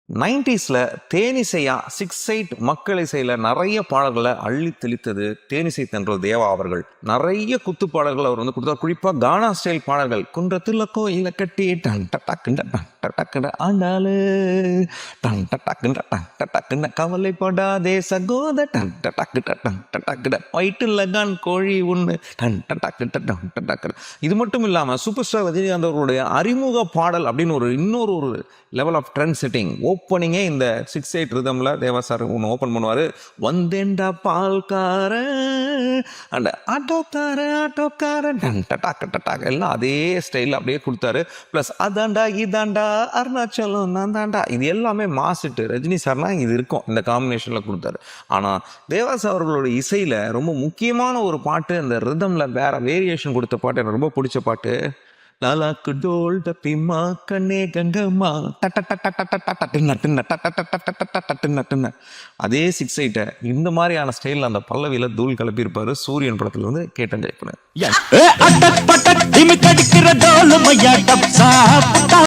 90ஸ்ல தேனிசையா 6/8 மக்கள் இசையில நிறைய பாடல்களை அள்ளி தெளித்தது தேனிசை தென்றல் தேவா அவர்கள். நிறைய குத்து பாடல்கள் அவர் கொடுத்தார். குறிப்பா கானா ஸ்டைல் பாடல்கள். குன்றத்துல கோயில கட்டி டன் டக்குண்ட டக்குண்ட ஆண்டாளு டன் டக்குண்ட கவலைப்படாதே சகோத டன் டக்குண்ட வயிற்றுல கான் கோழி ஒண்ணு டன் டக்கு. இது மட்டும் இல்லாம சூப்பர் ஸ்டார் ரஜினிகாந்த் அவர்களுடைய அறிமுக பாடல் அப்படின்னு இன்னொரு லெவல் ஆஃப் ட்ரெண்ட் செட்டிங் ஓப்பனிங்கே இந்த 6/8 ரிதம்ல தேவா சார் ஒன்று ஓப்பன் பண்ணுவார். வந்தேண்டா பால்கார அண்ட் ஆட்டோக்கார டக்கு எல்லாம் அதே ஸ்டைலில் அப்படியே கொடுத்தாரு. ப்ளஸ் அதாண்டா இதாண்டா அருணாச்சலம் நான் தாண்டா, இது எல்லாமே மாசிட்டு ரஜினி சார்னா இது இருக்கும் இந்த காம்பினேஷனில் கொடுத்தாரு. ஆனால் தேவாஸ் அவர்களோட இசையில் ரொம்ப முக்கியமான ஒரு பாட்டு, அந்த ரிதமில் வேற வேரியேஷன் கொடுத்த பாட்டு எனக்கு ரொம்ப பிடிச்ச பாட்டு. லாலாக்கு டோல் டப்பிமா கண்ணே கங்கம்மா அதே 6/8 இந்த மாதிரியான ஸ்டைலில் அந்த பல்லவியில் தூள் கிளப்பியிருப்பாரு. சூரியன் படத்துல வந்து கேட்டேன் ஜெயிப்பேன்.